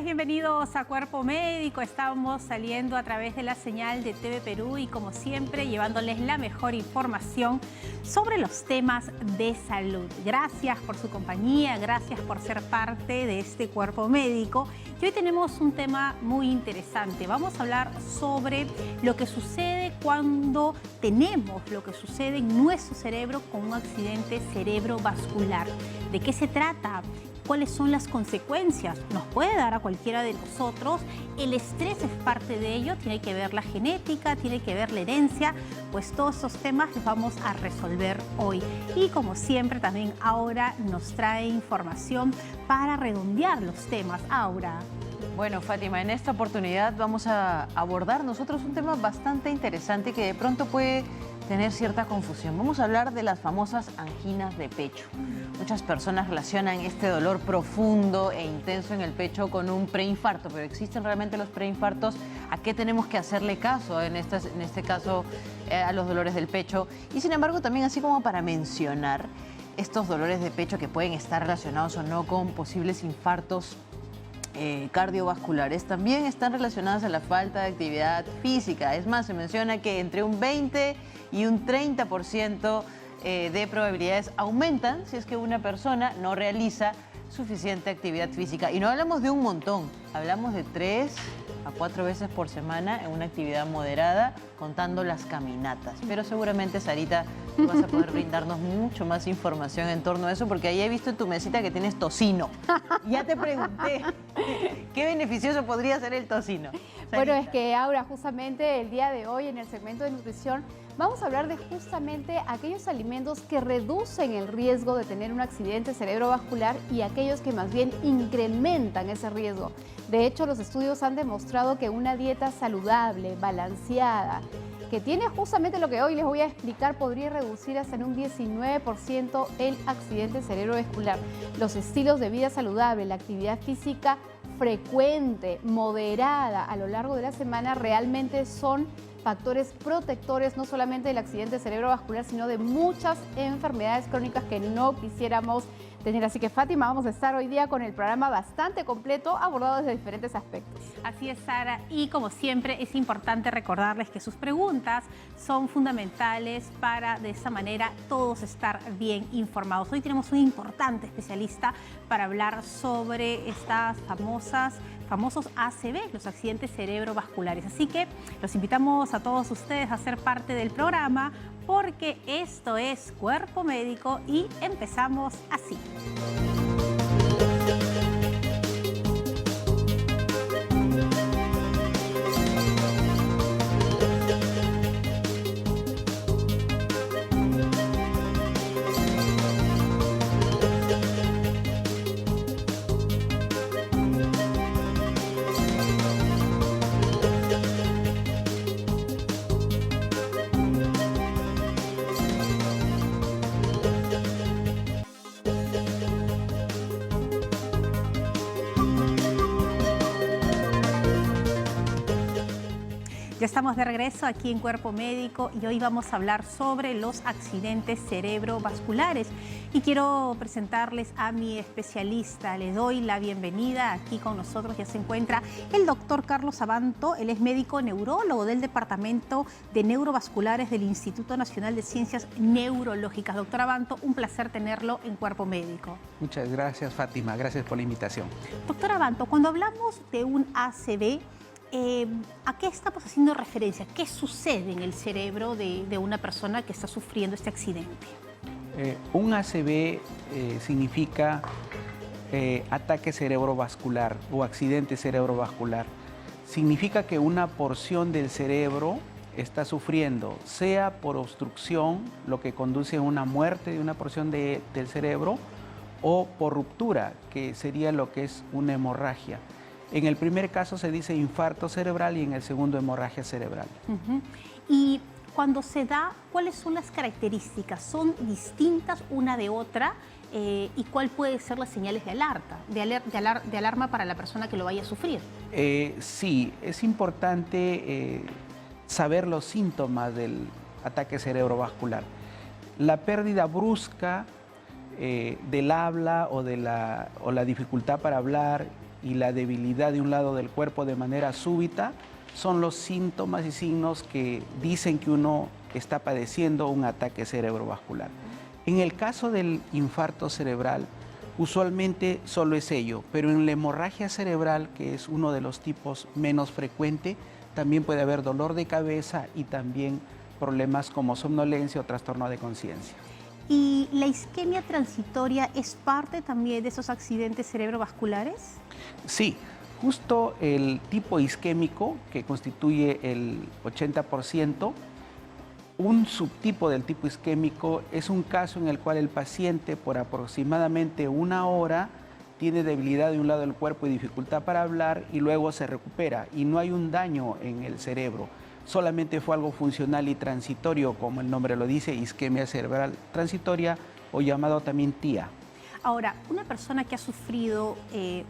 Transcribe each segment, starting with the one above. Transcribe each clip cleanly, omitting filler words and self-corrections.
Bienvenidos a Cuerpo Médico. Estamos saliendo a través de la señal de TV Perú y como siempre llevándoles la mejor información sobre los temas de salud. Gracias por su compañía, gracias por ser parte de este Cuerpo Médico. Y hoy tenemos un tema muy interesante. Vamos a hablar sobre lo que sucede cuando tenemos lo que sucede en nuestro cerebro con un accidente cerebrovascular. ¿De qué se trata? ¿Cuáles son las consecuencias? Nos puede dar a cualquiera de nosotros. El estrés es parte de ello, tiene que ver la genética, tiene que ver la herencia. Pues todos estos temas los vamos a resolver hoy. Y como siempre también Aura nos trae información para redondear los temas. Aura. Bueno, Fátima, en esta oportunidad vamos a abordar nosotros un tema bastante interesante que de pronto puede tener cierta confusión. Vamos a hablar de las famosas anginas de pecho. Muchas personas relacionan este dolor profundo e intenso en el pecho con un preinfarto, pero ¿existen realmente los preinfartos? ¿A qué tenemos que hacerle caso en este caso a los dolores del pecho? Y sin embargo también, así como para mencionar estos dolores de pecho que pueden estar relacionados o no con posibles infartos cardiovasculares, también están relacionadas a la falta de actividad física. Es más, se menciona que entre un 20 y un 30% de probabilidades aumentan si es que una persona no realiza suficiente actividad física. Y no hablamos de un montón, hablamos de 3 a 4 veces por semana en una actividad moderada, contando las caminatas. Pero seguramente, Sarita, tú vas a poder brindarnos mucho más información en torno a eso, porque ahí he visto en tu mesita que tienes tocino. Ya te pregunté, ¿qué beneficioso podría ser el tocino? Sarita. Bueno, es que Aura, justamente el día de hoy en el segmento de nutrición vamos a hablar de justamente aquellos alimentos que reducen el riesgo de tener un accidente cerebrovascular y aquellos que más bien incrementan ese riesgo. De hecho, los estudios han demostrado que una dieta saludable, balanceada, que tiene justamente lo que hoy les voy a explicar, podría reducir hasta en un 19% el accidente cerebrovascular. Los estilos de vida saludable, la actividad física frecuente, moderada a lo largo de la semana realmente son factores protectores no solamente del accidente cerebrovascular, sino de muchas enfermedades crónicas que no quisiéramos tener. Así que, Fátima, vamos a estar hoy día con el programa bastante completo, abordado desde diferentes aspectos. Así es, Sara, y como siempre es importante recordarles que sus preguntas son fundamentales para de esa manera todos estar bien informados. Hoy tenemos un importante especialista para hablar sobre estas famosos ACV, los accidentes cerebrovasculares. Así que los invitamos a todos ustedes a ser parte del programa porque esto es Cuerpo Médico y empezamos así. Ya estamos de regreso aquí en Cuerpo Médico y hoy vamos a hablar sobre los accidentes cerebrovasculares. Y quiero presentarles a mi especialista. Le doy la bienvenida. Aquí con nosotros ya se encuentra el doctor Carlos Abanto. Él es médico neurólogo del Departamento de Neurovasculares del Instituto Nacional de Ciencias Neurológicas. Doctor Abanto, un placer tenerlo en Cuerpo Médico. Muchas gracias, Fátima. Gracias por la invitación. Doctor Abanto, cuando hablamos de un ACV, ¿a qué estamos haciendo referencia? ¿Qué sucede en el cerebro de una persona que está sufriendo este accidente? Un ACV significa ataque cerebrovascular o accidente cerebrovascular. Significa que una porción del cerebro está sufriendo, sea por obstrucción, lo que conduce a una muerte de una porción del cerebro, o por ruptura, que sería lo que es una hemorragia. En el primer caso se dice infarto cerebral y en el segundo hemorragia cerebral. Y cuando se da, ¿cuáles son las características? ¿Son distintas una de otra? ¿Y cuál puede ser las señales de alerta, de alarma para la persona que lo vaya a sufrir? Sí, es importante saber los síntomas del ataque cerebrovascular. La pérdida brusca del habla o la dificultad para hablar y la debilidad de un lado del cuerpo de manera súbita son los síntomas y signos que dicen que uno está padeciendo un ataque cerebrovascular. En el caso del infarto cerebral, usualmente solo es ello, pero en la hemorragia cerebral, que es uno de los tipos menos frecuente, también puede haber dolor de cabeza y también problemas como somnolencia o trastorno de conciencia. ¿Y la isquemia transitoria es parte también de esos accidentes cerebrovasculares? Sí, justo el tipo isquémico, que constituye el 80%, un subtipo del tipo isquémico es un caso en el cual el paciente por aproximadamente 1 hora tiene debilidad de un lado del cuerpo y dificultad para hablar y luego se recupera y no hay un daño en el cerebro. Solamente fue algo funcional y transitorio, como el nombre lo dice, isquemia cerebral transitoria o llamado también TIA. Ahora, una persona que ha sufrido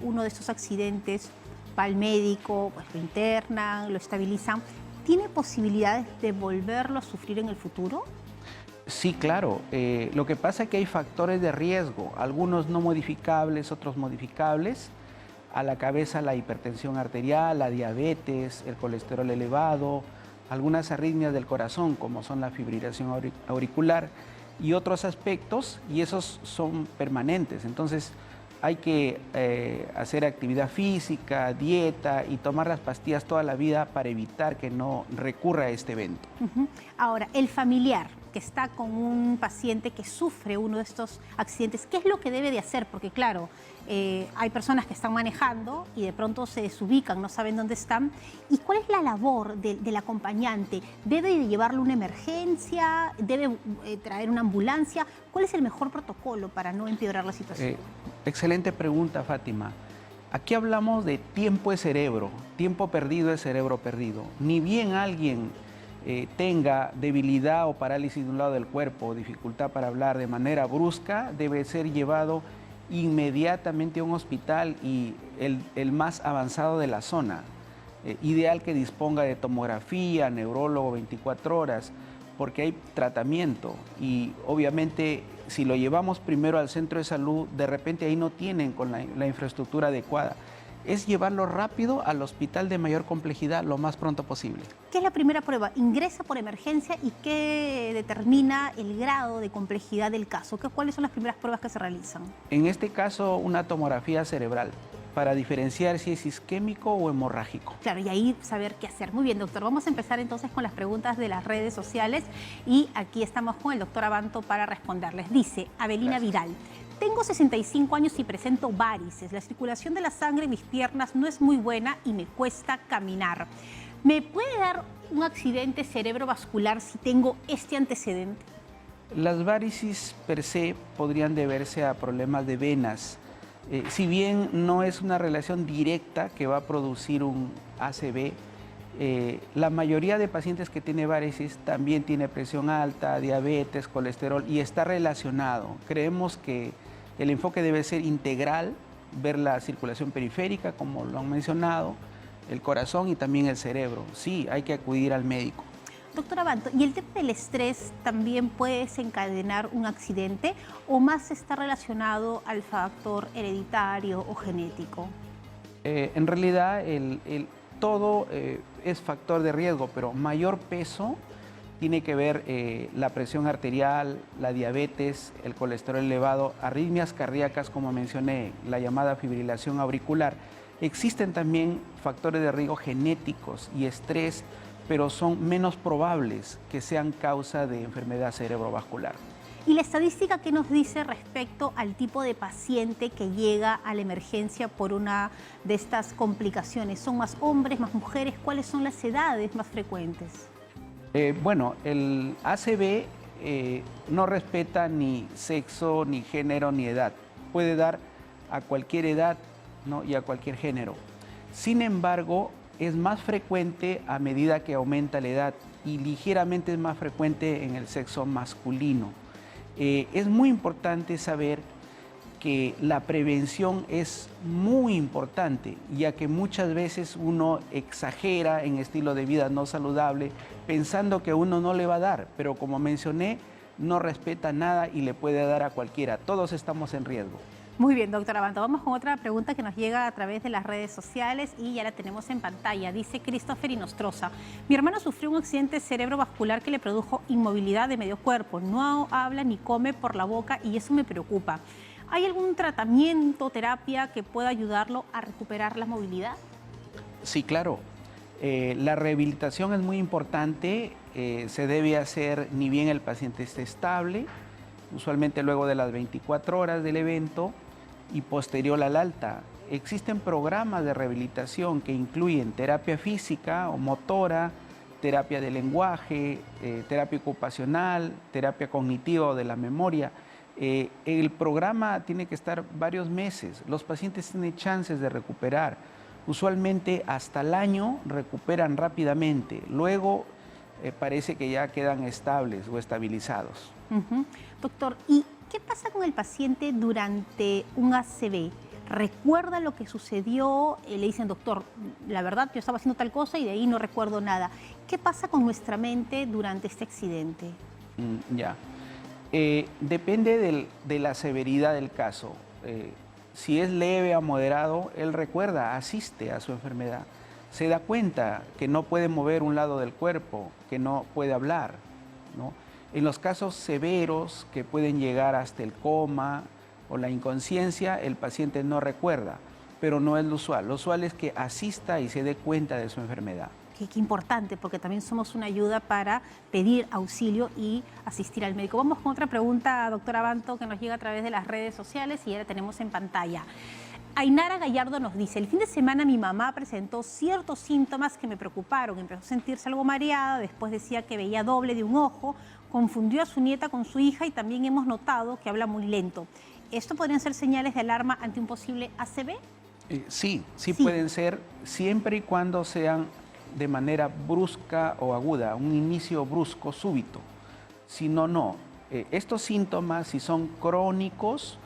uno de estos accidentes va al médico, pues lo internan, lo estabilizan, ¿tiene posibilidades de volverlo a sufrir en el futuro? Sí, claro. Lo que pasa es que hay factores de riesgo, algunos no modificables, otros modificables. A la cabeza la hipertensión arterial, la diabetes, el colesterol elevado, algunas arritmias del corazón como son la fibrilación auricular y otros aspectos, y esos son permanentes. Entonces hay que hacer actividad física, dieta y tomar las pastillas toda la vida para evitar que no recurra a este evento. Ahora, el familiar que está con un paciente que sufre uno de estos accidentes, ¿qué es lo que debe de hacer? Porque claro, hay personas que están manejando y de pronto se desubican, no saben dónde están. ¿Y cuál es la labor del acompañante? ¿Debe de llevarle una emergencia? ¿Debe traer una ambulancia? ¿Cuál es el mejor protocolo para no empeorar la situación? Excelente pregunta, Fátima. Aquí hablamos de tiempo de cerebro, tiempo perdido es cerebro perdido. Ni bien alguien tenga debilidad o parálisis de un lado del cuerpo, dificultad para hablar de manera brusca, debe ser llevado inmediatamente a un hospital y el más avanzado de la zona. Ideal que disponga de tomografía, neurólogo 24 horas, porque hay tratamiento y obviamente si lo llevamos primero al centro de salud, de repente ahí no tienen con la infraestructura adecuada. Es llevarlo rápido al hospital de mayor complejidad lo más pronto posible. ¿Qué es la primera prueba? ¿Ingresa por emergencia y qué determina el grado de complejidad del caso? ¿Cuáles son las primeras pruebas que se realizan? En este caso, una tomografía cerebral para diferenciar si es isquémico o hemorrágico. Claro, y ahí saber qué hacer. Muy bien, doctor. Vamos a empezar entonces con las preguntas de las redes sociales y aquí estamos con el doctor Abanto para responderles. Dice Abelina Viral. Tengo 65 años y presento varices. La circulación de la sangre en mis piernas no es muy buena y me cuesta caminar. ¿Me puede dar un accidente cerebrovascular si tengo este antecedente? Las varices per se podrían deberse a problemas de venas. Si bien no es una relación directa que va a producir un ACV, la mayoría de pacientes que tiene varices también tiene presión alta, diabetes, colesterol y está relacionado. Creemos que el enfoque debe ser integral, ver la circulación periférica, como lo han mencionado, el corazón y también el cerebro. Sí, hay que acudir al médico. Doctor Abanto, ¿y el tema del estrés también puede desencadenar un accidente o más está relacionado al factor hereditario o genético? En realidad, todo es factor de riesgo, pero mayor peso tiene que ver la presión arterial, la diabetes, el colesterol elevado, arritmias cardíacas, como mencioné, la llamada fibrilación auricular. Existen también factores de riesgo genéticos y estrés, pero son menos probables que sean causa de enfermedad cerebrovascular. ¿Y la estadística qué nos dice respecto al tipo de paciente que llega a la emergencia por una de estas complicaciones? ¿Son más hombres, más mujeres? ¿Cuáles son las edades más frecuentes? Bueno, el ACV no respeta ni sexo, ni género, ni edad. Puede dar a cualquier edad, ¿no? Y a cualquier género. Sin embargo, es más frecuente a medida que aumenta la edad y ligeramente es más frecuente en el sexo masculino. Es muy importante saber que la prevención es muy importante, ya que muchas veces uno exagera en estilo de vida no saludable pensando que uno no le va a dar, pero como mencioné, no respeta nada y le puede dar a cualquiera. Todos estamos en riesgo. Muy bien, doctora Abanto. Vamos con otra pregunta que nos llega a través de las redes sociales y ya la tenemos en pantalla. Dice Christopher Inostroza: mi hermano sufrió un accidente cerebrovascular que le produjo inmovilidad de medio cuerpo. No habla ni come por la boca y eso me preocupa. ¿Hay algún tratamiento, terapia que pueda ayudarlo a recuperar la movilidad? Sí, claro. La rehabilitación es muy importante. Se debe hacer ni bien el paciente esté estable, usualmente luego de las 24 horas del evento y posterior al alta. Existen programas de rehabilitación que incluyen terapia física o motora, terapia de lenguaje, terapia ocupacional, terapia cognitiva o de la memoria. El programa tiene que estar varios meses. Los pacientes tienen chances de recuperar. Usualmente hasta el año recuperan rápidamente. Luego parece que ya quedan estables o estabilizados. Doctor, ¿y qué pasa con el paciente durante un ACV? ¿Recuerda lo que sucedió? Le dicen, doctor, la verdad, yo estaba haciendo tal cosa y de ahí no recuerdo nada. ¿Qué pasa con nuestra mente durante este accidente? Depende de la severidad del caso. Si es leve a moderado, él recuerda, asiste a su enfermedad. Se da cuenta que no puede mover un lado del cuerpo, que no puede hablar, ¿no? En los casos severos que pueden llegar hasta el coma o la inconsciencia, el paciente no recuerda, pero no es lo usual. Lo usual es que asista y se dé cuenta de su enfermedad. Qué importante, porque también somos una ayuda para pedir auxilio y asistir al médico. Vamos con otra pregunta, doctora Abanto, que nos llega a través de las redes sociales y ya la tenemos en pantalla. Ainara Gallardo nos dice: el fin de semana mi mamá presentó ciertos síntomas que me preocuparon. Empezó a sentirse algo mareada, después decía que veía doble de un ojo, confundió a su nieta con su hija y también hemos notado que habla muy lento. ¿Esto podrían ser señales de alarma ante un posible ACV? Sí pueden ser, siempre y cuando sean de manera brusca o aguda, un inicio brusco, súbito. Si no, no. Estos síntomas, si son crónicos,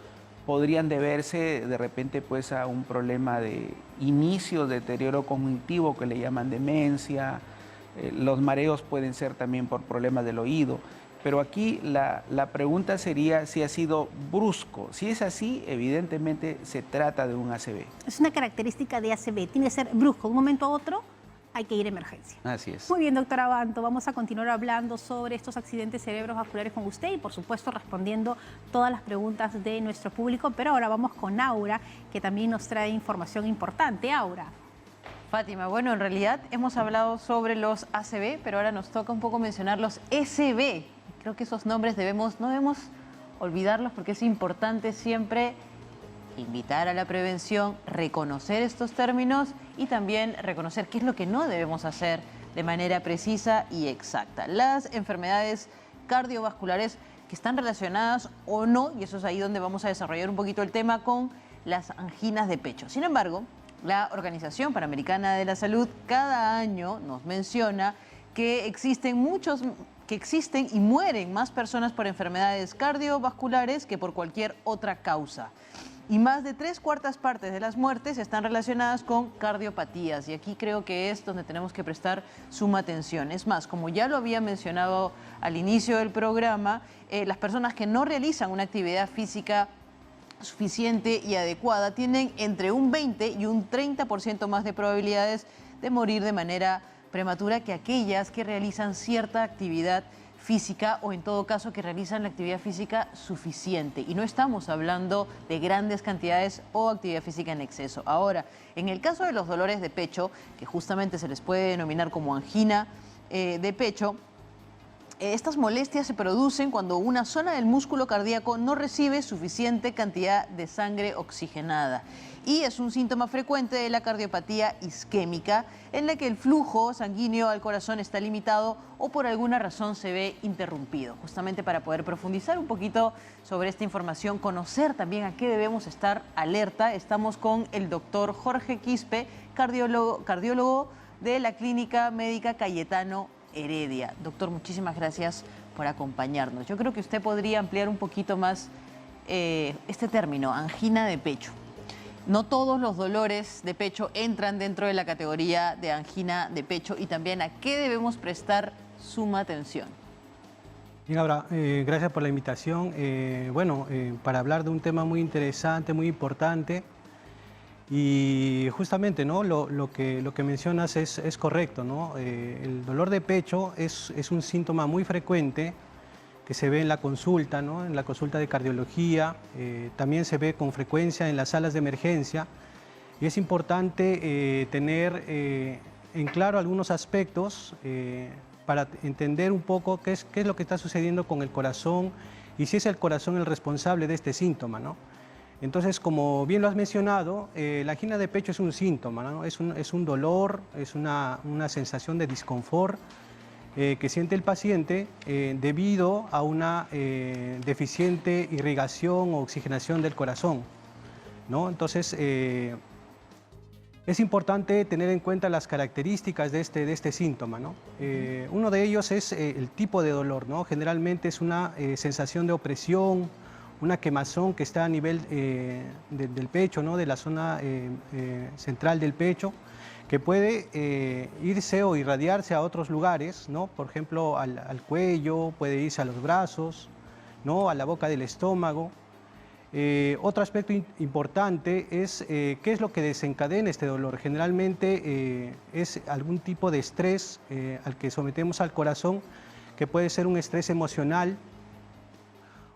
podrían deberse de repente pues a un problema de inicio de deterioro cognitivo que le llaman demencia. Los mareos pueden ser también por problemas del oído. Pero aquí la pregunta sería si ha sido brusco. Si es así, evidentemente se trata de un ACV. Es una característica de ACV, tiene que ser brusco. De un momento a otro hay que ir a emergencia. Así es. Muy bien, doctora Abanto, vamos a continuar hablando sobre estos accidentes cerebrovasculares con usted y, por supuesto, respondiendo todas las preguntas de nuestro público. Pero ahora vamos con Aura, que también nos trae información importante. Aura. Fátima, bueno, en realidad hemos hablado sobre los ACV, pero ahora nos toca un poco mencionar los SB. Creo que esos nombres no debemos olvidarlos porque es importante siempre invitar a la prevención, reconocer estos términos y también reconocer qué es lo que no debemos hacer de manera precisa y exacta. Las enfermedades cardiovasculares que están relacionadas o no, y eso es ahí donde vamos a desarrollar un poquito el tema, con las anginas de pecho. Sin embargo, la Organización Panamericana de la Salud cada año nos menciona que existen y mueren más personas por enfermedades cardiovasculares que por cualquier otra causa. Y más de 3/4 partes de las muertes están relacionadas con cardiopatías. Y aquí creo que es donde tenemos que prestar suma atención. Es más, como ya lo había mencionado al inicio del programa, las personas que no realizan una actividad física suficiente y adecuada tienen entre un 20 y un 30% más de probabilidades de morir de manera prematura que aquellas que realizan cierta actividad física o en todo caso que realizan la actividad física suficiente. Y no estamos hablando de grandes cantidades o actividad física en exceso. Ahora, en el caso de los dolores de pecho, que justamente se les puede denominar como angina de pecho, estas molestias se producen cuando una zona del músculo cardíaco no recibe suficiente cantidad de sangre oxigenada. Y es un síntoma frecuente de la cardiopatía isquémica, en la que el flujo sanguíneo al corazón está limitado o por alguna razón se ve interrumpido. Justamente para poder profundizar un poquito sobre esta información, conocer también a qué debemos estar alerta, estamos con el doctor Jorge Quispe, cardiólogo de la Clínica Médica Cayetano Heredia. Doctor, muchísimas gracias por acompañarnos. Yo creo que usted podría ampliar un poquito más este término, angina de pecho. No todos los dolores de pecho entran dentro de la categoría de angina de pecho y también a qué debemos prestar suma atención. Bien, Aura, gracias por la invitación. Para hablar de un tema muy interesante, muy importante, y justamente, ¿no? lo que mencionas es correcto, ¿no? El dolor de pecho es un síntoma muy frecuente que se ve en la consulta, ¿no? En la consulta de cardiología, también se ve con frecuencia en las salas de emergencia, y es importante tener en claro algunos aspectos para entender un poco qué es lo que está sucediendo con el corazón y si es el corazón el responsable de este síntoma, ¿no? Entonces, como bien lo has mencionado, la angina de pecho es un síntoma, ¿no? Es un dolor, es una sensación de disconfort que siente el paciente debido a una deficiente irrigación o oxigenación del corazón, ¿no? Entonces, es importante tener en cuenta las características de este síntoma, ¿no? Uno de ellos es el tipo de dolor, ¿no? Generalmente es una sensación de opresión, una quemazón que está a nivel del pecho, ¿no? De la zona central del pecho, que puede irse o irradiarse a otros lugares, ¿no? Por ejemplo, al cuello, puede irse a los brazos, ¿no? A la boca del estómago. Otro aspecto importante es qué es lo que desencadena este dolor. Generalmente es algún tipo de estrés al que sometemos al corazón, que puede ser un estrés emocional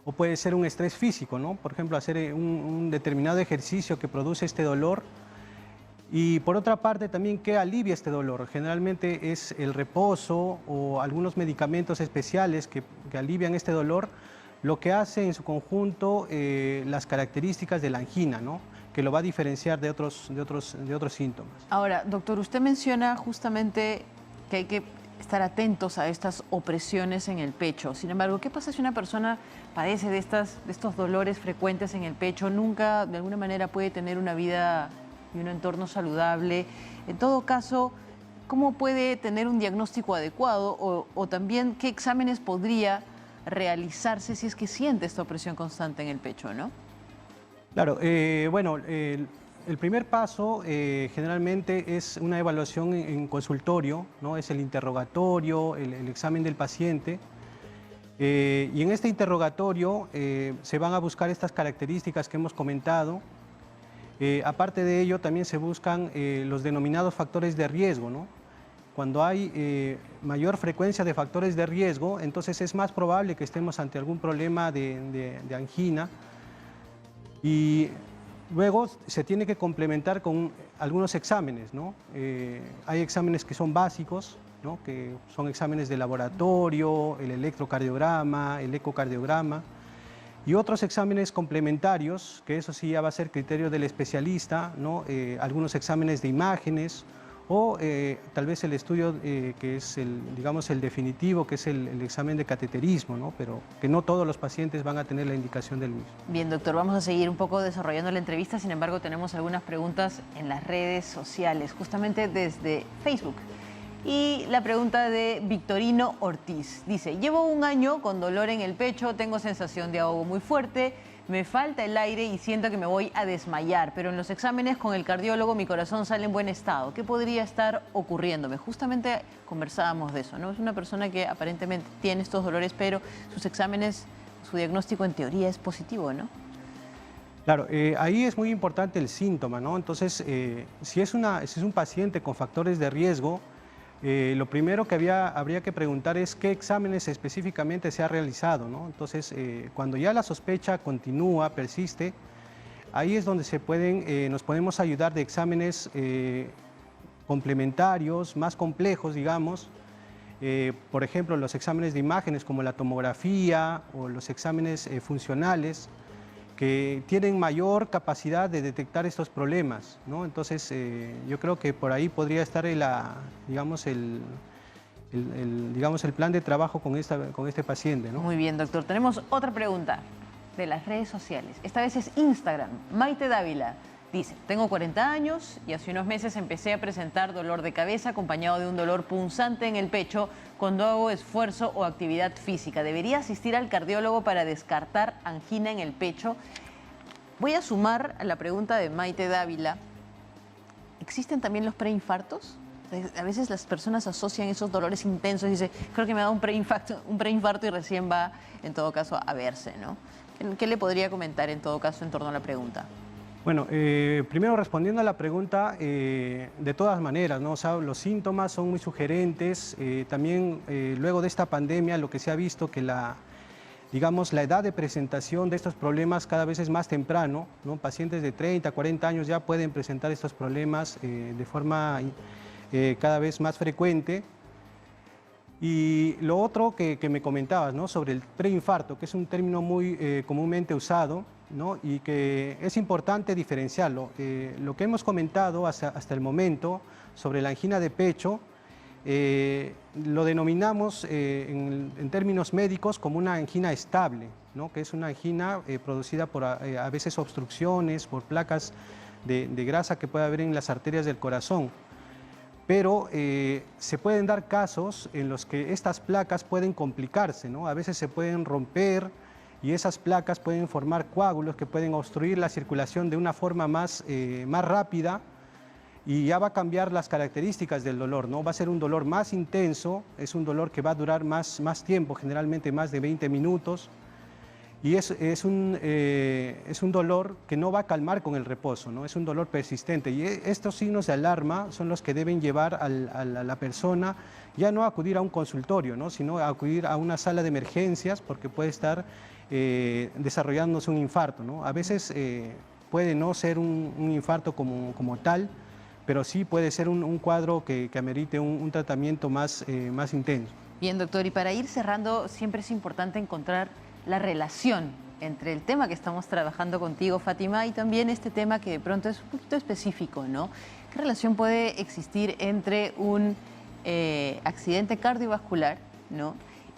o puede ser un estrés físico, ¿no? Por ejemplo, hacer un determinado ejercicio que produce este dolor. Y por otra parte también, ¿qué alivia este dolor? Generalmente es el reposo o algunos medicamentos especiales que alivian este dolor, lo que hace en su conjunto las características de la angina, ¿no? Que lo va a diferenciar de otros síntomas. Ahora, doctor, usted menciona justamente que hay que estar atentos a estas opresiones en el pecho. Sin embargo, ¿qué pasa si una persona padece de estos dolores frecuentes en el pecho? Nunca, de alguna manera, puede tener una vida y un entorno saludable. En todo caso, ¿cómo puede tener un diagnóstico adecuado o también qué exámenes podría realizarse si es que siente esta opresión constante en el pecho, ¿no? Claro, el primer paso generalmente es una evaluación en consultorio, ¿no? Es el interrogatorio, el examen del paciente. Y en este interrogatorio se van a buscar estas características que hemos comentado. Aparte de ello, también se buscan los denominados factores de riesgo, ¿no? Cuando hay mayor frecuencia de factores de riesgo, entonces es más probable que estemos ante algún problema de angina. Y luego se tiene que complementar con algunos exámenes, ¿no? Hay exámenes que son básicos, ¿no? Que son exámenes de laboratorio, el electrocardiograma, el ecocardiograma, y otros exámenes complementarios, que eso sí ya va a ser criterio del especialista, ¿no? Algunos exámenes de imágenes, o tal vez el estudio que es el definitivo, que es el examen de cateterismo, ¿no? Pero que no todos los pacientes van a tener la indicación del mismo. Bien, doctor, vamos a seguir un poco desarrollando la entrevista, sin embargo tenemos algunas preguntas en las redes sociales, justamente desde Facebook. Y la pregunta de Victorino Ortiz dice: llevo un año con dolor en el pecho, tengo sensación de ahogo muy fuerte, me falta el aire y siento que me voy a desmayar, pero en los exámenes con el cardiólogo mi corazón sale en buen estado. ¿Qué podría estar ocurriéndome? Justamente conversábamos de eso, ¿no? Es una persona que aparentemente tiene estos dolores, pero sus exámenes, su diagnóstico en teoría es positivo, ¿no? Claro, ahí es muy importante el síntoma, ¿no? Entonces, si es un paciente con factores de riesgo, lo primero que habría que preguntar es qué exámenes específicamente se ha realizado, ¿no? Entonces, cuando ya la sospecha continúa, persiste, ahí es donde nos podemos ayudar de exámenes complementarios, más complejos, digamos. Por ejemplo, los exámenes de imágenes como la tomografía o los exámenes funcionales, que tienen mayor capacidad de detectar estos problemas, ¿no? Entonces, yo creo que por ahí podría estar el plan de trabajo con este paciente, ¿no? Muy bien, doctor. Tenemos otra pregunta de las redes sociales. Esta vez es Instagram. Maite Dávila Dice, tengo 40 años y hace unos meses empecé a presentar dolor de cabeza acompañado de un dolor punzante en el pecho cuando hago esfuerzo o actividad física. ¿Debería asistir al cardiólogo para descartar angina en el pecho? Voy a sumar a la pregunta de Maite Dávila. ¿Existen también los preinfartos? A veces las personas asocian esos dolores intensos y dicen, creo que me da un preinfarto y recién va, en todo caso, a verse, ¿no? ¿Qué le podría comentar, en todo caso, en torno a la pregunta? Bueno, primero respondiendo a la pregunta, de todas maneras, ¿no? O sea, los síntomas son muy sugerentes. También, luego de esta pandemia, lo que se ha visto que digamos, la edad de presentación de estos problemas cada vez es más temprano, ¿no? Pacientes de 30, 40 años ya pueden presentar estos problemas de forma cada vez más frecuente. Y lo otro que me comentabas, ¿no? Sobre el preinfarto, que es un término muy comúnmente usado, ¿no? Y que es importante diferenciarlo. Lo que hemos comentado hasta el momento sobre la angina de pecho, lo denominamos en términos médicos como una angina estable, ¿no? Que es una angina producida por a veces obstrucciones, por placas de grasa que puede haber en las arterias del corazón. Pero se pueden dar casos en los que estas placas pueden complicarse, ¿no? A veces se pueden romper y esas placas pueden formar coágulos que pueden obstruir la circulación de una forma más rápida y ya va a cambiar las características del dolor, ¿no? Va a ser un dolor más intenso, es un dolor que va a durar más tiempo, generalmente más de 20 minutos. Y es un dolor que no va a calmar con el reposo, ¿no? Es un dolor persistente. Y estos signos de alarma son los que deben llevar a la persona ya no a acudir a un consultorio, ¿no? Sino a acudir a una sala de emergencias porque puede estar desarrollándose un infarto, ¿no? A veces puede no ser un infarto como tal, pero sí puede ser un cuadro que amerite un tratamiento más intenso. Bien, doctor, y para ir cerrando, siempre es importante encontrar la relación entre el tema que estamos trabajando contigo, Fátima, y también este tema que de pronto es un poquito específico, ¿no? ¿Qué relación puede existir entre un accidente cardiovascular, ¿no?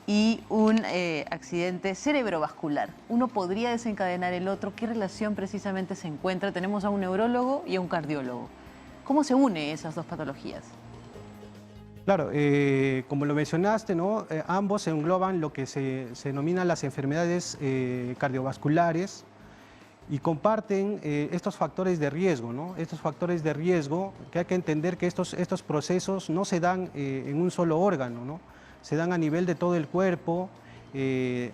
y un accidente cerebrovascular? ¿Uno podría desencadenar el otro? ¿Qué relación precisamente se encuentra? Tenemos a un neurólogo y a un cardiólogo. ¿Cómo se unen esas dos patologías? Claro, como lo mencionaste, ¿no? Ambos se engloban lo que se denominan las enfermedades cardiovasculares y comparten estos factores de riesgo, ¿no? Estos factores de riesgo que hay que entender que estos procesos no se dan en un solo órgano, ¿no? Se dan a nivel de todo el cuerpo, de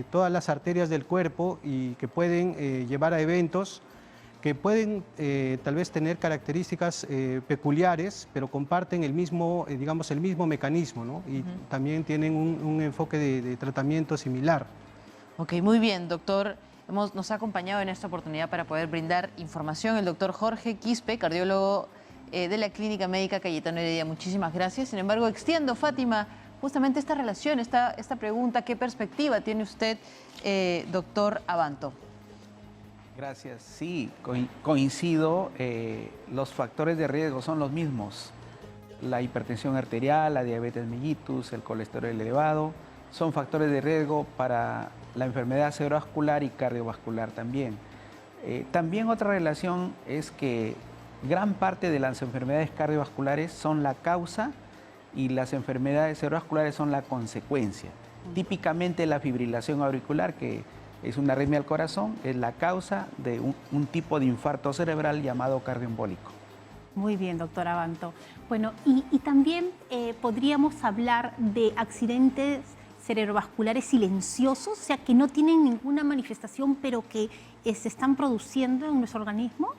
todas las arterias del cuerpo y que pueden llevar a eventos que pueden tal vez tener características peculiares, pero comparten el mismo, digamos, el mismo mecanismo, ¿no? Y también tienen un enfoque de tratamiento similar. Ok, muy bien, doctor. Nos ha acompañado en esta oportunidad para poder brindar información el doctor Jorge Quispe, cardiólogo de la Clínica Médica Cayetano Heredia. Muchísimas gracias. Sin embargo, extiendo, Fátima, justamente esta relación, esta pregunta. ¿Qué perspectiva tiene usted, doctor Abanto? Gracias. Sí, coincido. Los factores de riesgo son los mismos. La hipertensión arterial, la diabetes mellitus, el colesterol elevado, son factores de riesgo para la enfermedad cerebrovascular y cardiovascular también. También otra relación es que gran parte de las enfermedades cardiovasculares son la causa y las enfermedades cerebrovasculares son la consecuencia. Típicamente la fibrilación auricular, que es una arritmia al corazón, es la causa de un tipo de infarto cerebral llamado cardioembólico. Muy bien, doctor Abanto. Bueno, y también podríamos hablar de accidentes cerebrovasculares silenciosos, o sea, que no tienen ninguna manifestación, pero que se están produciendo en nuestro organismo.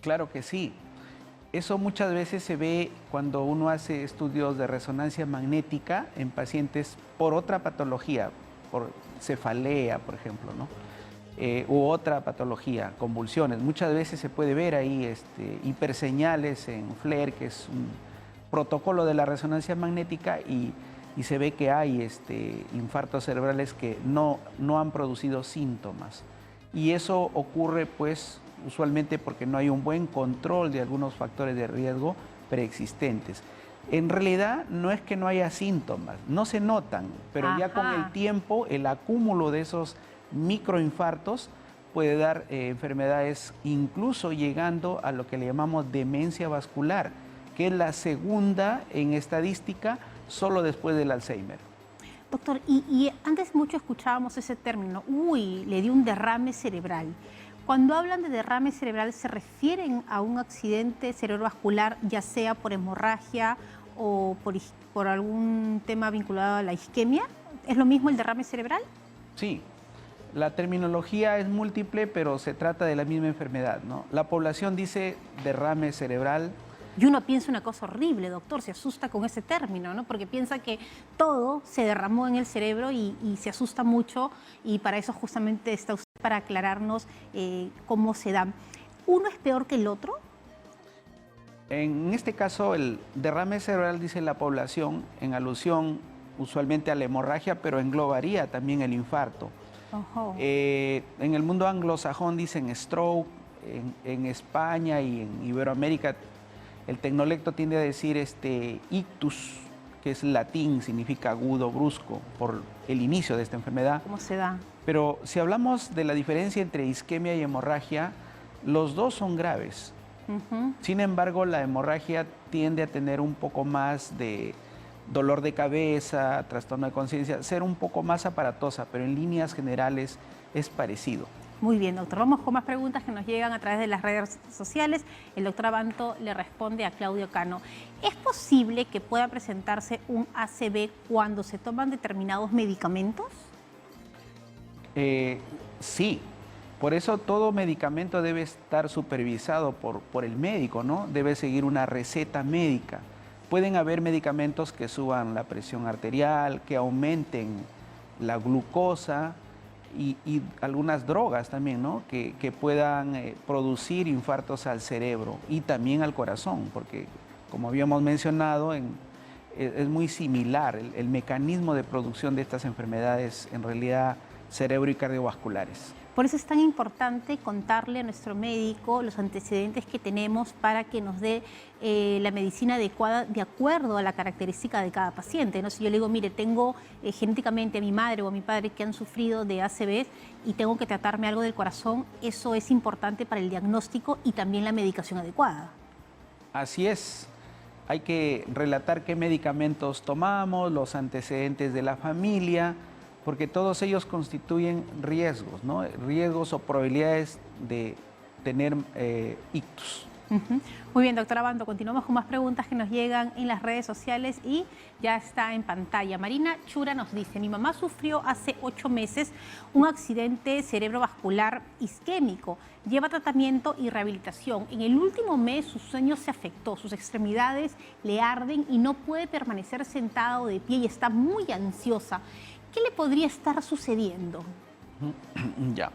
Claro que sí. Eso muchas veces se ve cuando uno hace estudios de resonancia magnética en pacientes por otra patología, por cefalea, por ejemplo, ¿no? U otra patología, convulsiones. Muchas veces se puede ver ahí hiperseñales en FLAIR, que es un protocolo de la resonancia magnética, y se ve que hay infartos cerebrales que no han producido síntomas. Y eso ocurre, pues, usualmente porque no hay un buen control de algunos factores de riesgo preexistentes. En realidad no es que no haya síntomas, no se notan, pero ya con el tiempo el acúmulo de esos microinfartos puede dar enfermedades, incluso llegando a lo que le llamamos demencia vascular, que es la segunda en estadística, solo después del Alzheimer. Doctor, y antes mucho escuchábamos ese término, uy, le dio un derrame cerebral. Cuando hablan de derrame cerebral, ¿se refieren a un accidente cerebrovascular, ya sea por hemorragia o por algún tema vinculado a la isquemia? ¿Es lo mismo el derrame cerebral? Sí, la terminología es múltiple, pero se trata de la misma enfermedad, ¿no? La población dice derrame cerebral. Y uno piensa una cosa horrible, doctor, se asusta con ese término, ¿no? Porque piensa que todo se derramó en el cerebro y se asusta mucho, y para eso justamente está usted, para aclararnos cómo se dan. ¿Uno es peor que el otro? En este caso, el derrame cerebral, dice la población, en alusión usualmente a la hemorragia, pero englobaría también el infarto. En el mundo anglosajón dicen stroke, en España y en Iberoamérica el tecnolecto tiende a decir ictus, que es latín, significa agudo, brusco, por el inicio de esta enfermedad. ¿Cómo se da? Pero si hablamos de la diferencia entre isquemia y hemorragia, los dos son graves. Sin embargo, la hemorragia tiende a tener un poco más de dolor de cabeza, trastorno de conciencia, ser un poco más aparatosa, pero en líneas generales es parecido. Muy bien, doctor. Vamos con más preguntas que nos llegan a través de las redes sociales. El doctor Abanto le responde a Claudio Cano. ¿Es posible que pueda presentarse un ACV cuando se toman determinados medicamentos? Sí. Por eso todo medicamento debe estar supervisado por el médico, ¿no? Debe seguir una receta médica. Pueden haber medicamentos que suban la presión arterial, que aumenten la glucosa, y algunas drogas también, ¿no? que puedan producir infartos al cerebro y también al corazón, porque como habíamos mencionado, es muy similar el mecanismo de producción de estas enfermedades, en realidad cerebro y cardiovasculares. Por eso es tan importante contarle a nuestro médico los antecedentes que tenemos para que nos dé la medicina adecuada de acuerdo a la característica de cada paciente, ¿no? Si yo le digo, mire, tengo genéticamente a mi madre o a mi padre que han sufrido de ACV y tengo que tratarme algo del corazón, eso es importante para el diagnóstico y también la medicación adecuada. Así es. Hay que relatar qué medicamentos tomamos, los antecedentes de la familia, porque todos ellos constituyen riesgos, ¿no? Riesgos o probabilidades de tener ictus. Muy bien, doctora Abanto, continuamos con más preguntas que nos llegan en las redes sociales y ya está en pantalla. Marina Chura nos dice, mi mamá sufrió hace 8 meses un accidente cerebrovascular isquémico. Lleva tratamiento y rehabilitación. En el último mes su sueño se afectó, sus extremidades le arden y no puede permanecer sentada o de pie y está muy ansiosa. ¿Qué le podría estar sucediendo? Ya.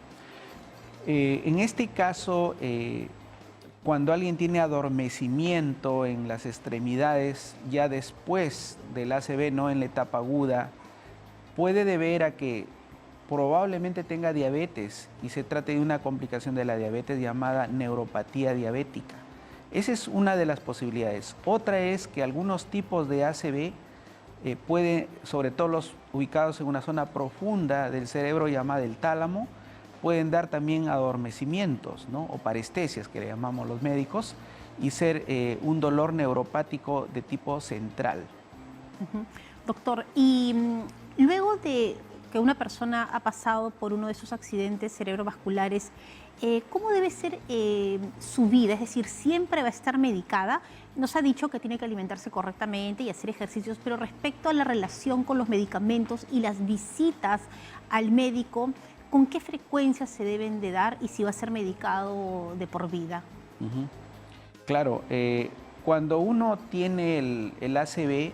En este caso, cuando alguien tiene adormecimiento en las extremidades, ya después del ACV, no en la etapa aguda, puede deber a que probablemente tenga diabetes y se trate de una complicación de la diabetes llamada neuropatía diabética. Esa es una de las posibilidades. Otra es que algunos tipos de ACV pueden, sobre todo los ubicados en una zona profunda del cerebro llamada el tálamo, pueden dar también adormecimientos, ¿no? O parestesias, que le llamamos los médicos, y ser un dolor neuropático de tipo central. Doctor, y luego de que una persona ha pasado por uno de esos accidentes cerebrovasculares, ¿cómo debe ser su vida? Es decir, ¿siempre va a estar medicada? Nos ha dicho que tiene que alimentarse correctamente y hacer ejercicios, pero respecto a la relación con los medicamentos y las visitas al médico, ¿con qué frecuencia se deben de dar y si va a ser medicado de por vida? Claro, cuando uno tiene el ACV,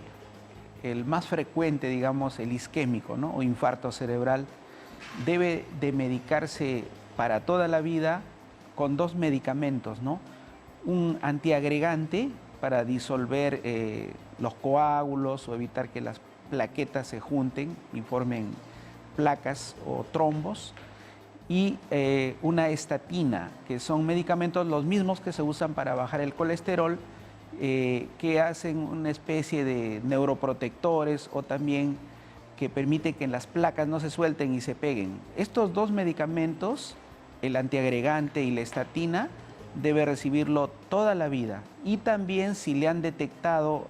el más frecuente, digamos, el isquémico, ¿no? O infarto cerebral, debe de medicarse para toda la vida con 2 medicamentos, ¿no? Un antiagregante para disolver los coágulos o evitar que las plaquetas se junten y formen placas o trombos, y una estatina, que son medicamentos los mismos que se usan para bajar el colesterol, que hacen una especie de neuroprotectores o también que permiten que las placas no se suelten y se peguen. Estos 2 medicamentos el antiagregante y la estatina, debe recibirlo toda la vida. Y también si le han detectado,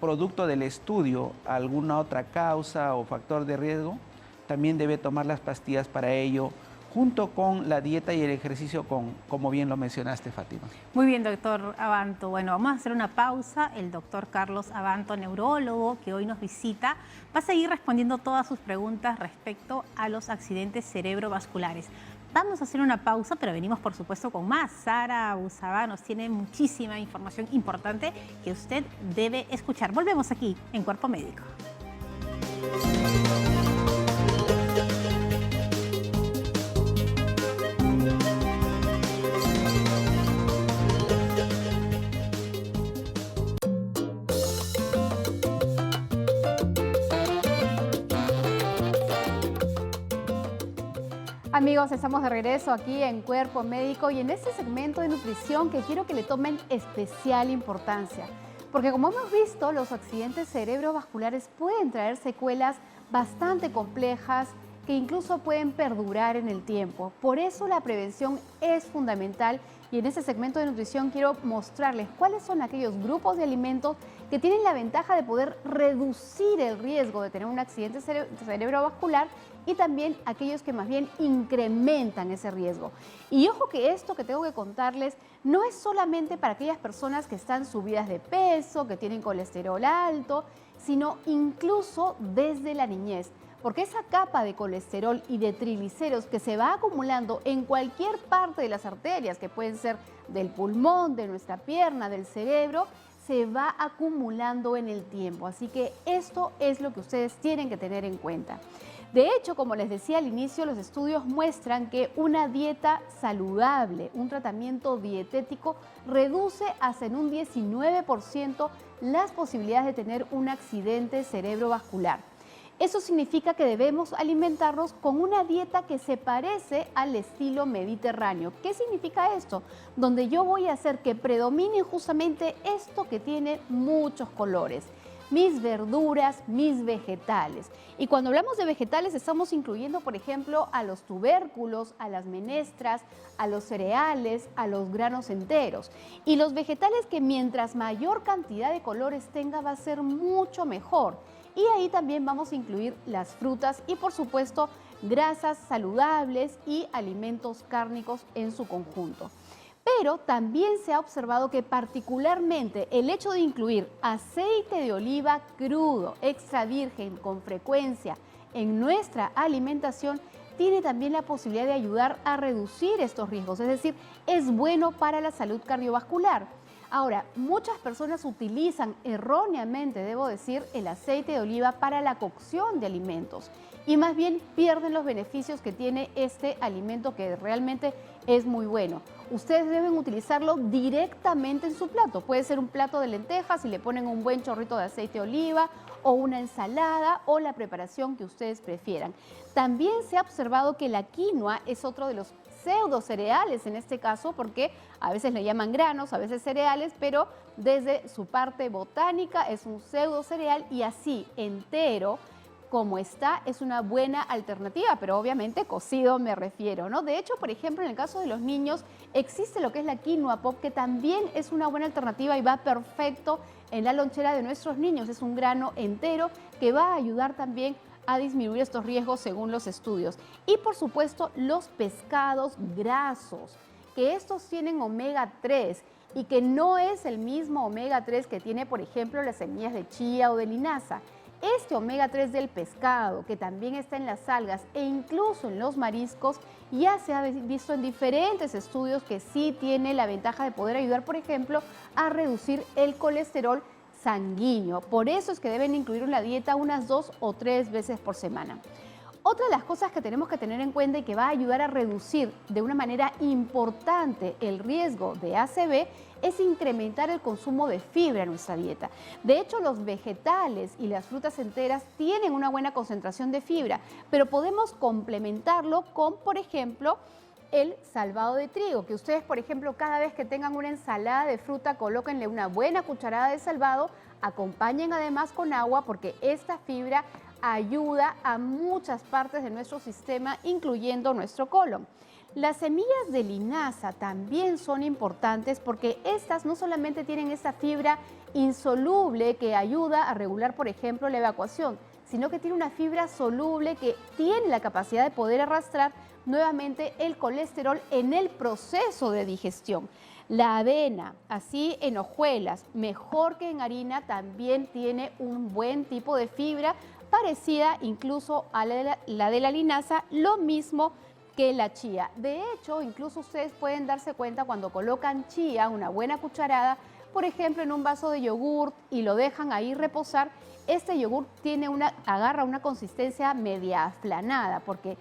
producto del estudio, alguna otra causa o factor de riesgo, también debe tomar las pastillas para ello, junto con la dieta y el ejercicio, como bien lo mencionaste, Fátima. Muy bien, doctor Abanto. Bueno, vamos a hacer una pausa. El doctor Carlos Abanto, neurólogo, que hoy nos visita, va a seguir respondiendo todas sus preguntas respecto a los accidentes cerebrovasculares. Vamos a hacer una pausa, pero venimos, por supuesto, con más. Sara Usabá nos tiene muchísima información importante que usted debe escuchar. Volvemos aquí en Cuerpo Médico. Amigos, estamos de regreso aquí en Cuerpo Médico y en este segmento de nutrición que quiero que le tomen especial importancia. Porque como hemos visto, los accidentes cerebrovasculares pueden traer secuelas bastante complejas que incluso pueden perdurar en el tiempo. Por eso la prevención es fundamental y en este segmento de nutrición quiero mostrarles cuáles son aquellos grupos de alimentos que tienen la ventaja de poder reducir el riesgo de tener un accidente cerebrovascular y también aquellos que más bien incrementan ese riesgo. Y ojo que esto que tengo que contarles no es solamente para aquellas personas que están subidas de peso, que tienen colesterol alto, sino incluso desde la niñez. Porque esa capa de colesterol y de triglicéridos que se va acumulando en cualquier parte de las arterias, que pueden ser del pulmón, de nuestra pierna, del cerebro, se va acumulando en el tiempo. Así que esto es lo que ustedes tienen que tener en cuenta. De hecho, como les decía al inicio, los estudios muestran que una dieta saludable, un tratamiento dietético, reduce hasta en un 19% las posibilidades de tener un accidente cerebrovascular. Eso significa que debemos alimentarnos con una dieta que se parece al estilo mediterráneo. ¿Qué significa esto? Donde yo voy a hacer que predomine justamente esto que tiene muchos colores. Mis verduras, mis vegetales. Y cuando hablamos de vegetales estamos incluyendo, por ejemplo, a los tubérculos, a las menestras, a los cereales, a los granos enteros. Y los vegetales que mientras mayor cantidad de colores tenga va a ser mucho mejor. Y ahí también vamos a incluir las frutas y, por supuesto, grasas saludables y alimentos cárnicos en su conjunto. Pero también se ha observado que particularmente el hecho de incluir aceite de oliva crudo, extra virgen, con frecuencia en nuestra alimentación, tiene también la posibilidad de ayudar a reducir estos riesgos, es decir, es bueno para la salud cardiovascular. Ahora, muchas personas utilizan erróneamente, debo decir, el aceite de oliva para la cocción de alimentos y más bien pierden los beneficios que tiene este alimento que realmente es muy bueno. Ustedes deben utilizarlo directamente en su plato. Puede ser un plato de lentejas y le ponen un buen chorrito de aceite de oliva o una ensalada o la preparación que ustedes prefieran. También se ha observado que la quinoa es otro de los pseudo cereales en este caso, porque a veces le llaman granos, a veces cereales, pero desde su parte botánica es un pseudo cereal y así entero como está es una buena alternativa, pero obviamente cocido me refiero, ¿no? De hecho, por ejemplo, en el caso de los niños existe lo que es la quinoa pop, que también es una buena alternativa y va perfecto en la lonchera de nuestros niños. Es un grano entero que va a ayudar también a disminuir estos riesgos según los estudios. Y por supuesto los pescados grasos, que estos tienen omega 3 y que no es el mismo omega 3 que tiene, por ejemplo, las semillas de chía o de linaza. Este omega 3 del pescado, que también está en las algas e incluso en los mariscos, ya se ha visto en diferentes estudios que sí tiene la ventaja de poder ayudar, por ejemplo, a reducir el colesterol sanguíneo. Por eso es que deben incluir en la dieta unas 2 o 3 veces por semana. Otra de las cosas que tenemos que tener en cuenta y que va a ayudar a reducir de una manera importante el riesgo de ACV es incrementar el consumo de fibra en nuestra dieta. De hecho, los vegetales y las frutas enteras tienen una buena concentración de fibra, pero podemos complementarlo con, por ejemplo, el salvado de trigo, que ustedes, por ejemplo, cada vez que tengan una ensalada de fruta, colóquenle una buena cucharada de salvado, acompañen además con agua porque esta fibra ayuda a muchas partes de nuestro sistema, incluyendo nuestro colon. Las semillas de linaza también son importantes porque estas no solamente tienen esta fibra insoluble que ayuda a regular, por ejemplo, la evacuación, sino que tiene una fibra soluble que tiene la capacidad de poder arrastrar nuevamente el colesterol en el proceso de digestión. La avena, así en hojuelas, mejor que en harina, también tiene un buen tipo de fibra, parecida incluso a la de la linaza, lo mismo que la chía. De hecho, incluso ustedes pueden darse cuenta cuando colocan chía, una buena cucharada, por ejemplo, en un vaso de yogur y lo dejan ahí reposar, este yogur agarra una consistencia media aflanada, porque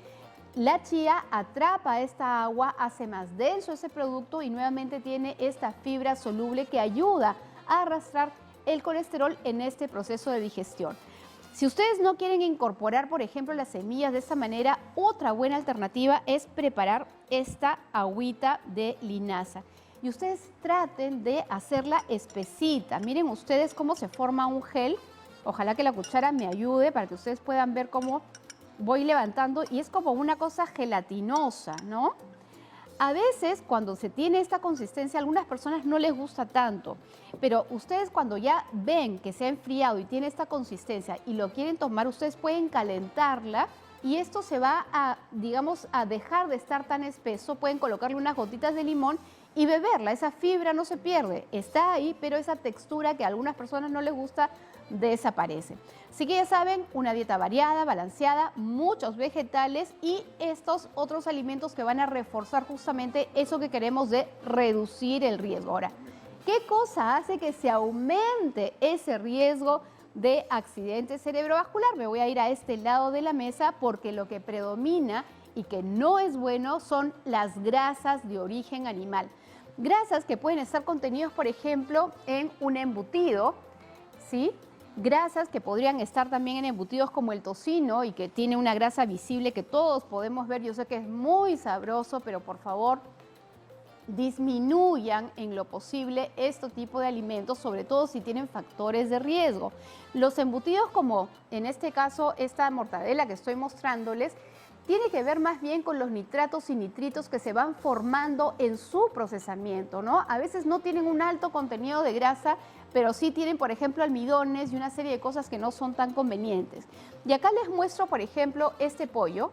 la chía atrapa esta agua, hace más denso ese producto y nuevamente tiene esta fibra soluble que ayuda a arrastrar el colesterol en este proceso de digestión. Si ustedes no quieren incorporar, por ejemplo, las semillas de esta manera, otra buena alternativa es preparar esta agüita de linaza. Y ustedes traten de hacerla espesita. Miren ustedes cómo se forma un gel. Ojalá que la cuchara me ayude para que ustedes puedan ver cómo voy levantando. Y es como una cosa gelatinosa, ¿no? A veces, cuando se tiene esta consistencia, a algunas personas no les gusta tanto, pero ustedes cuando ya ven que se ha enfriado y tiene esta consistencia y lo quieren tomar, ustedes pueden calentarla y esto se va a, digamos, a dejar de estar tan espeso. Pueden colocarle unas gotitas de limón y beberla. Esa fibra no se pierde, está ahí, pero esa textura que a algunas personas no les gusta desaparece. Así que ya saben, una dieta variada, balanceada, muchos vegetales y estos otros alimentos que van a reforzar justamente eso que queremos de reducir el riesgo. Ahora, ¿qué cosa hace que se aumente ese riesgo de accidente cerebrovascular? Me voy a ir a este lado de la mesa porque lo que predomina y que no es bueno son las grasas de origen animal. Grasas que pueden estar contenidos, por ejemplo, en un embutido, ¿sí? Grasas que podrían estar también en embutidos como el tocino y que tiene una grasa visible que todos podemos ver. Yo sé que es muy sabroso, pero por favor disminuyan en lo posible este tipo de alimentos, sobre todo si tienen factores de riesgo. Los embutidos, como en este caso esta mortadela que estoy mostrándoles, tiene que ver más bien con los nitratos y nitritos que se van formando en su procesamiento, ¿no? A veces no tienen un alto contenido de grasa, pero sí tienen, por ejemplo, almidones y una serie de cosas que no son tan convenientes. Y acá les muestro, por ejemplo, este pollo,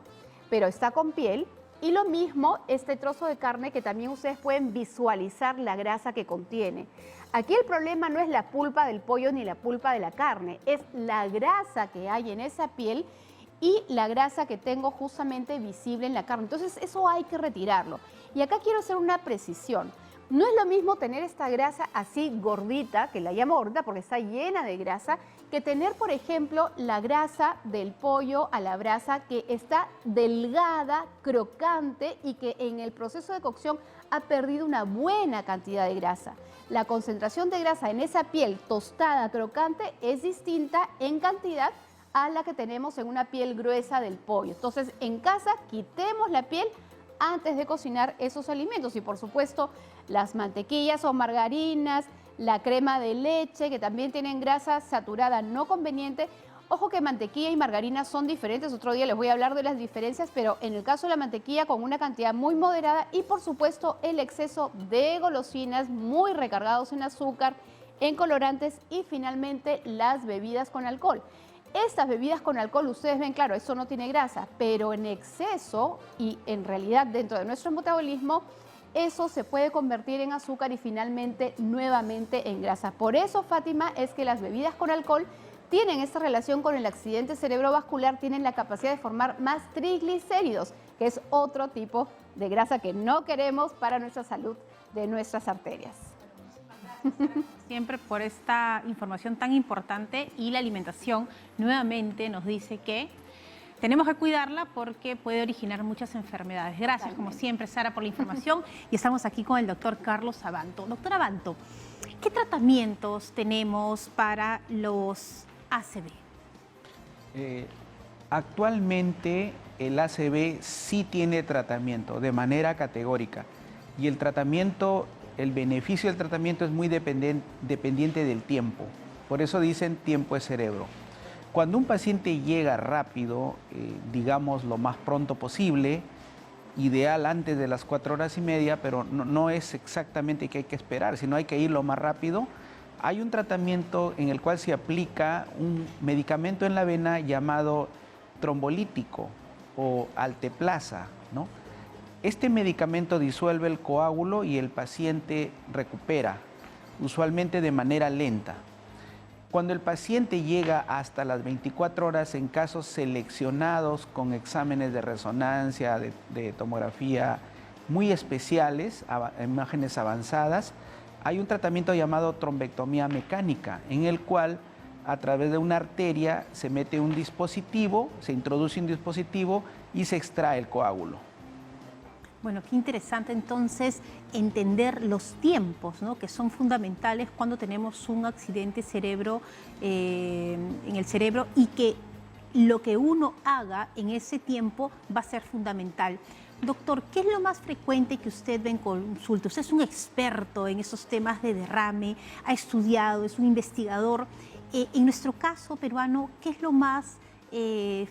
pero está con piel, y lo mismo este trozo de carne que también ustedes pueden visualizar la grasa que contiene. Aquí el problema no es la pulpa del pollo ni la pulpa de la carne, es la grasa que hay en esa piel y la grasa que tengo justamente visible en la carne. Entonces eso hay que retirarlo. Y acá quiero hacer una precisión. No es lo mismo tener esta grasa así gordita, que la llamo gordita porque está llena de grasa, que tener, por ejemplo, la grasa del pollo a la brasa que está delgada, crocante y que en el proceso de cocción ha perdido una buena cantidad de grasa. La concentración de grasa en esa piel tostada, crocante, es distinta en cantidad a la que tenemos en una piel gruesa del pollo. Entonces, en casa, quitemos la piel antes de cocinar esos alimentos y, por supuesto, las mantequillas o margarinas, la crema de leche, que también tienen grasa saturada no conveniente. Ojo que mantequilla y margarina son diferentes, otro día les voy a hablar de las diferencias, pero en el caso de la mantequilla con una cantidad muy moderada y, por supuesto, el exceso de golosinas muy recargados en azúcar, en colorantes y, finalmente, las bebidas con alcohol. Estas bebidas con alcohol, ustedes ven, claro, eso no tiene grasa, pero en exceso y en realidad dentro de nuestro metabolismo, eso se puede convertir en azúcar y finalmente nuevamente en grasa. Por eso, Fátima, es que las bebidas con alcohol tienen esta relación con el accidente cerebrovascular, tienen la capacidad de formar más triglicéridos, que es otro tipo de grasa que no queremos para nuestra salud de nuestras arterias. Siempre por esta información tan importante, y la alimentación nuevamente nos dice que tenemos que cuidarla porque puede originar muchas enfermedades. Gracias, como siempre, Sara, por la información. Y estamos aquí con el doctor Carlos Abanto. Doctor Abanto, ¿qué tratamientos tenemos para los ACV? Actualmente el ACV sí tiene tratamiento de manera categórica y el tratamiento, el beneficio del tratamiento es muy dependiente del tiempo. Por eso dicen tiempo es cerebro. Cuando un paciente llega rápido, digamos lo más pronto posible, ideal antes de las 4 horas y media, pero no es exactamente que hay que esperar, sino hay que ir lo más rápido. Hay un tratamiento en el cual se aplica un medicamento en la vena llamado trombolítico o alteplasa, ¿no? Este medicamento disuelve el coágulo y el paciente recupera, usualmente de manera lenta. Cuando el paciente llega hasta las 24 horas en casos seleccionados con exámenes de resonancia, de tomografía muy especiales, imágenes avanzadas, hay un tratamiento llamado trombectomía mecánica, en el cual a través de una arteria se mete un dispositivo, se introduce un dispositivo y se extrae el coágulo. Bueno, qué interesante entonces entender los tiempos, ¿no?, que son fundamentales cuando tenemos un accidente en el cerebro y que lo que uno haga en ese tiempo va a ser fundamental. Doctor, ¿qué es lo más frecuente que usted ve en consulta? Usted es un experto en esos temas de derrame, ha estudiado, es un investigador. En nuestro caso peruano, ¿qué es lo más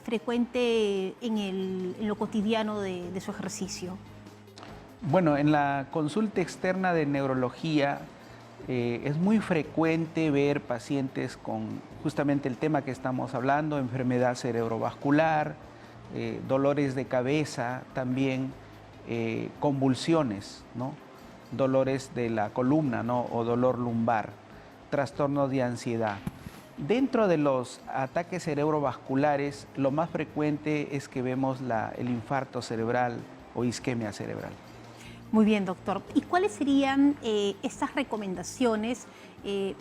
frecuente en lo cotidiano de su ejercicio? Bueno, en la consulta externa de neurología es muy frecuente ver pacientes con justamente el tema que estamos hablando, enfermedad cerebrovascular, dolores de cabeza, también convulsiones, ¿no?, dolores de la columna, ¿no?, o dolor lumbar, trastornos de ansiedad. Dentro de los ataques cerebrovasculares, lo más frecuente es que vemos el infarto cerebral o isquemia cerebral. Muy bien, doctor. ¿Y cuáles serían estas recomendaciones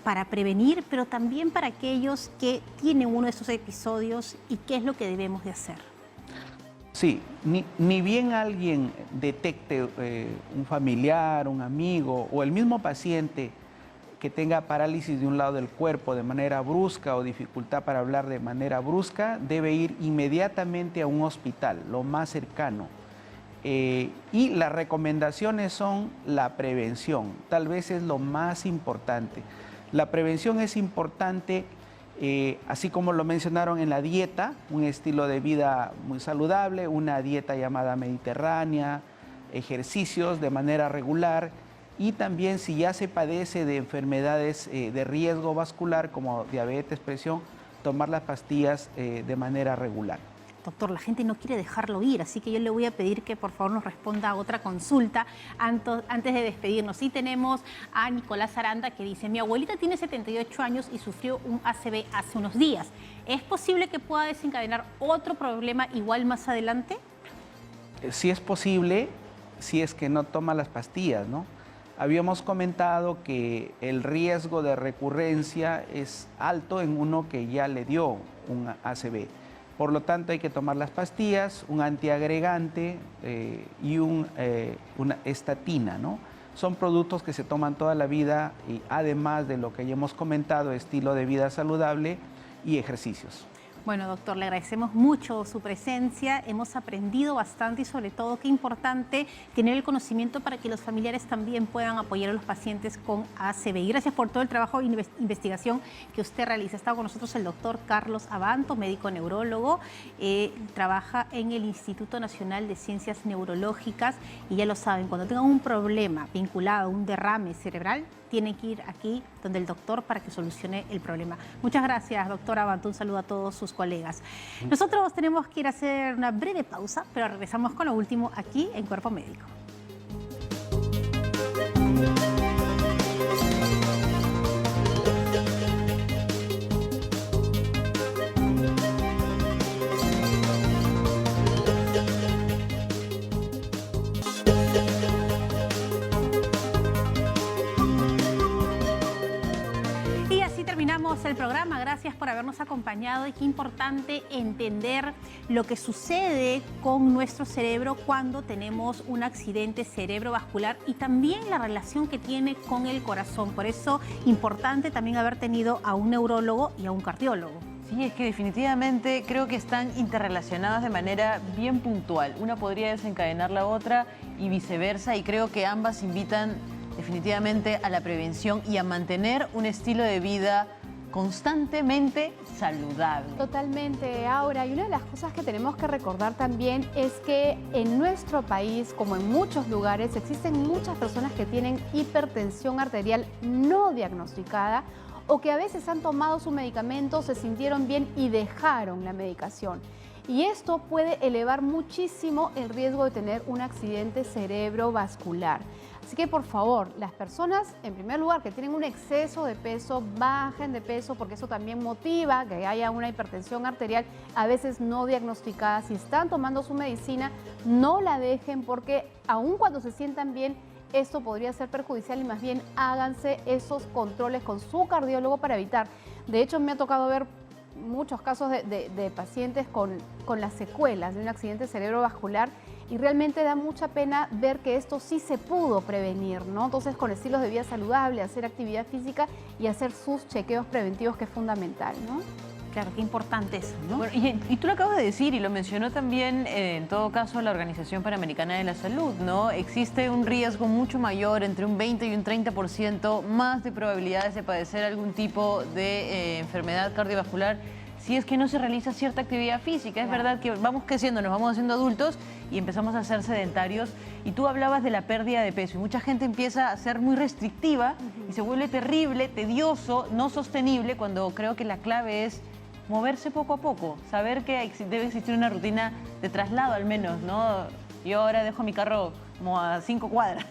para prevenir, pero también para aquellos que tienen uno de estos episodios y qué es lo que debemos de hacer? Sí, ni bien alguien detecte un familiar, un amigo o el mismo paciente que tenga parálisis de un lado del cuerpo de manera brusca o dificultad para hablar de manera brusca, debe ir inmediatamente a un hospital, lo más cercano. Y las recomendaciones son la prevención, tal vez es lo más importante. La prevención es importante, así como lo mencionaron en la dieta, un estilo de vida muy saludable, una dieta llamada mediterránea, ejercicios de manera regular y también si ya se padece de enfermedades de riesgo vascular como diabetes, presión, tomar las pastillas de manera regular. Doctor, la gente no quiere dejarlo ir, así que yo le voy a pedir que por favor nos responda a otra consulta antes de despedirnos. Sí, tenemos a Nicolás Aranda que dice: mi abuelita tiene 78 años y sufrió un ACV hace unos días. ¿Es posible que pueda desencadenar otro problema igual más adelante? Sí es posible, si es que no toma las pastillas, ¿no? Habíamos comentado que el riesgo de recurrencia es alto en uno que ya le dio un ACV. Por lo tanto, hay que tomar las pastillas, un antiagregante y una estatina, ¿no? Son productos que se toman toda la vida y además de lo que ya hemos comentado, estilo de vida saludable y ejercicios. Bueno, doctor, le agradecemos mucho su presencia, hemos aprendido bastante y sobre todo qué importante tener el conocimiento para que los familiares también puedan apoyar a los pacientes con ACV. Y gracias por todo el trabajo de investigación que usted realiza. Ha estado con nosotros el doctor Carlos Abanto, médico neurólogo, trabaja en el Instituto Nacional de Ciencias Neurológicas y ya lo saben, cuando tengan un problema vinculado a un derrame cerebral, tienen que ir aquí donde el doctor para que solucione el problema. Muchas gracias, doctor Abanto. Un saludo a todos sus colegas. Nosotros tenemos que ir a hacer una breve pausa, pero regresamos con lo último aquí en Cuerpo Médico. Terminamos el programa, gracias por habernos acompañado y qué importante entender lo que sucede con nuestro cerebro cuando tenemos un accidente cerebrovascular y también la relación que tiene con el corazón. Por eso, importante también haber tenido a un neurólogo y a un cardiólogo. Sí, es que definitivamente creo que están interrelacionadas de manera bien puntual. Una podría desencadenar la otra y viceversa, y creo que ambas invitan definitivamente a la prevención y a mantener un estilo de vida constantemente saludable. Totalmente, Aura. Y una de las cosas que tenemos que recordar también es que en nuestro país, como en muchos lugares, existen muchas personas que tienen hipertensión arterial no diagnosticada o que a veces han tomado su medicamento, se sintieron bien y dejaron la medicación. Y esto puede elevar muchísimo el riesgo de tener un accidente cerebrovascular. Así que por favor, las personas, en primer lugar, que tienen un exceso de peso, bajen de peso porque eso también motiva que haya una hipertensión arterial, a veces no diagnosticada. Si están tomando su medicina, no la dejen porque aun cuando se sientan bien, esto podría ser perjudicial y más bien háganse esos controles con su cardiólogo para evitar. De hecho, me ha tocado ver muchos casos de pacientes con las secuelas de un accidente cerebrovascular y realmente da mucha pena ver que esto sí se pudo prevenir, ¿no? Entonces, con estilos de vida saludable, hacer actividad física y hacer sus chequeos preventivos, que es fundamental, ¿no? Claro, qué importante eso, ¿no? Bueno, y tú lo acabas de decir y lo mencionó también, en todo caso, la Organización Panamericana de la Salud, ¿no? Existe un riesgo mucho mayor, entre un 20 y un 30% más de probabilidades de padecer algún tipo de enfermedad cardiovascular si es que no se realiza cierta actividad física. Es verdad que vamos creciendo, nos vamos haciendo adultos y empezamos a ser sedentarios. Y tú hablabas de la pérdida de peso y mucha gente empieza a ser muy restrictiva y se vuelve terrible, tedioso, no sostenible, cuando creo que la clave es moverse poco a poco, saber que debe existir una rutina de traslado al menos, ¿no? Yo ahora dejo mi carro como a 5 cuadras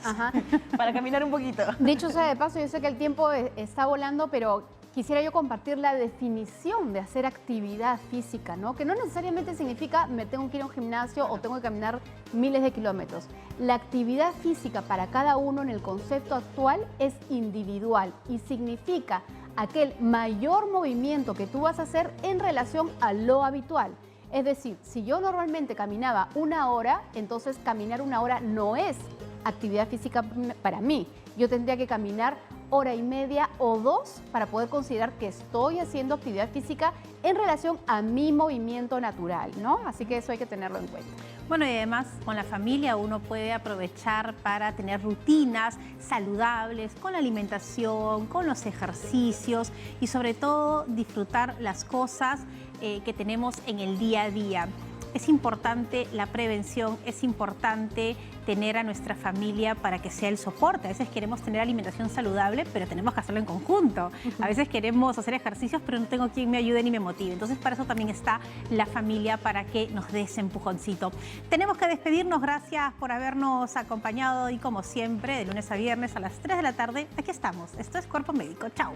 para caminar un poquito. Dicho sea de paso, yo sé que el tiempo está volando, pero quisiera yo compartir la definición de hacer actividad física, ¿no? Que no necesariamente significa me tengo que ir a un gimnasio o tengo que caminar miles de kilómetros. La actividad física para cada uno en el concepto actual es individual y significa aquel mayor movimiento que tú vas a hacer en relación a lo habitual. Es decir, si yo normalmente caminaba 1 hora, entonces caminar 1 hora no es actividad física para mí. Yo tendría que caminar 1 hora y media o 2 para poder considerar que estoy haciendo actividad física en relación a mi movimiento natural, ¿no? Así que eso hay que tenerlo en cuenta. Bueno, y además con la familia uno puede aprovechar para tener rutinas saludables con la alimentación, con los ejercicios y sobre todo disfrutar las cosas que tenemos en el día a día. Es importante la prevención, es importante tener a nuestra familia para que sea el soporte. A veces queremos tener alimentación saludable, pero tenemos que hacerlo en conjunto. A veces queremos hacer ejercicios, pero no tengo quien me ayude ni me motive. Entonces, para eso también está la familia, para que nos dé ese empujoncito. Tenemos que despedirnos. Gracias por habernos acompañado y, como siempre, de lunes a viernes a las 3 de la tarde, aquí estamos. Esto es Cuerpo Médico. Chao.